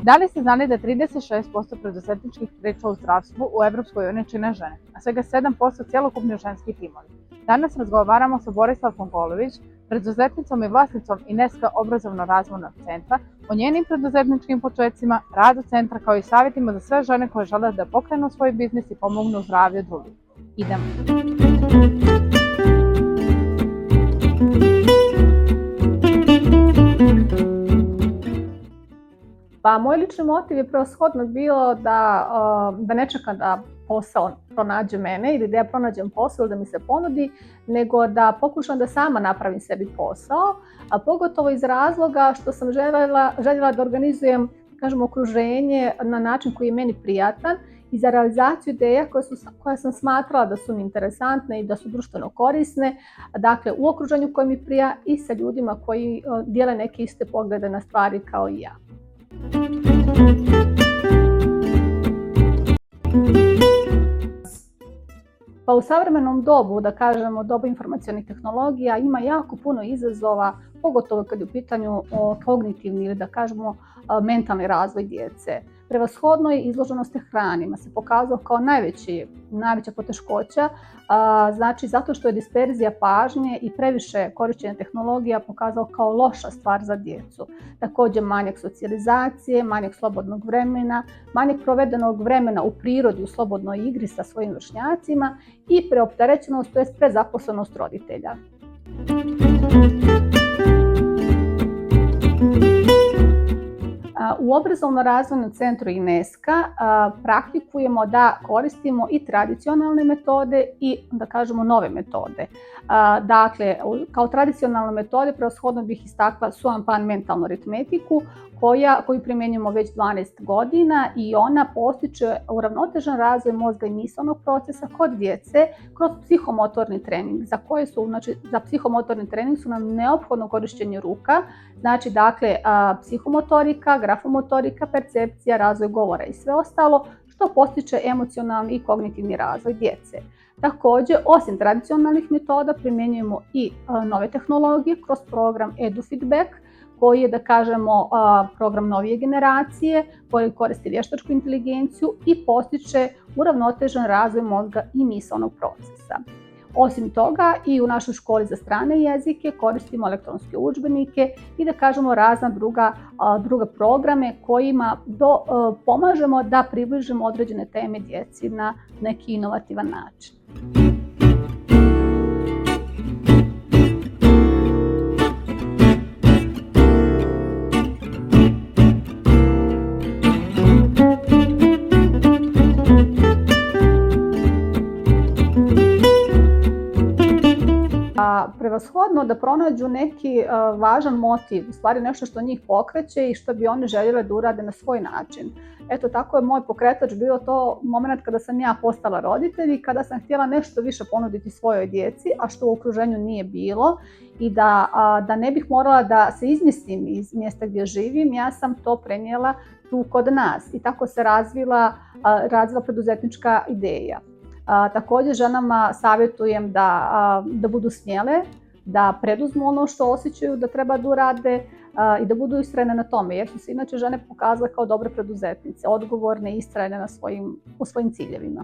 Da li ste znali da 36% preduzetničkih priča u zdravstvu u EU čine žene, a svega 7% cjelokupni ženski timovi? Danas razgovaramo sa Borislavom Golović, preduzetnicom i vlasnicom Ineska obrazovno-razvojnog centra, o njenim preduzetničkim počecima, radu centra kao i savjetima za sve žene koje žele da pokrenu svoj biznis i pomognu zdravlju drugih. Idemo! Pa moj lični motiv je prevashodno bilo da ne čekam da posao pronađe mene ili da ja pronađem posao ili da mi se ponudi, nego da pokušam da sama napravim sebi posao, a pogotovo iz razloga što sam željela da organizujem, okruženje na način koji je meni prijatan i za realizaciju ideja koje sam smatrala da su mi interesantne i da su društveno korisne, dakle u okruženju koje mi prija i sa ljudima koji dijele neke iste poglede na stvari kao i ja. Pa u savremenom dobu, dobu informacionih tehnologija, ima jako puno izazova, pogotovo kad je u pitanju kognitivni ili mentalni razvoj djece. Prevashodno je izloženost hranima se pokazao kao najveća poteškoća, zato što je disperzija pažnje i previše korištenja tehnologija pokazao kao loša stvar za djecu. Također manjak socijalizacije, manjak slobodnog vremena, manjak provedenog vremena u prirodi, u slobodnoj igri sa svojim vršnjacima i preopterećenost, to jest prezaposlenost roditelja. U obrazovno-razvojnom centru Ineska praktikujemo da koristimo i tradicionalne metode i nove metode. Dakle, kao tradicionalne metode prevashodno bih istakla Suan-Pan mentalnu aritmetiku koju primjenjujemo već 12 godina i ona postiče uravnotežen razvoj mozga i misaonog procesa kod djece kroz psihomotorni trening, za psihomotorni trening su nam neophodno korištenje ruka, psihomotorika, grafomotorika, percepcija, razvoj govora i sve ostalo što postiče emocionalni i kognitivni razvoj djece. Također, osim tradicionalnih metoda, primjenjujemo i nove tehnologije kroz program EduFeedback, koji je, program novije generacije, koji koristi vještačku inteligenciju i postiče uravnotežen razvoj mozga i misaonog procesa. Osim toga, i u našoj školi za strane jezike koristimo elektronske udžbenike i razna druga programe kojima pomažemo da približimo određene teme djeci na neki inovativan način. Prevashodno da pronađu neki važan motiv, u stvari nešto što njih pokreće i što bi oni željeli da urade na svoj način. Eto, tako je moj pokretač bio to moment kada sam ja postala roditelj i kada sam htjela nešto više ponuditi svojoj djeci, a što u okruženju nije bilo i da ne bih morala da se izmislim iz mjesta gdje živim, ja sam to prenijela tu kod nas i tako se razvila preduzetnička ideja. Također ženama savjetujem da budu smjele, da preduzmu ono što osjećaju da treba da urade i da budu istrajne na tome, jer su se inače žene pokazale kao dobre preduzetnice, odgovorne i istrajne u svojim ciljevima.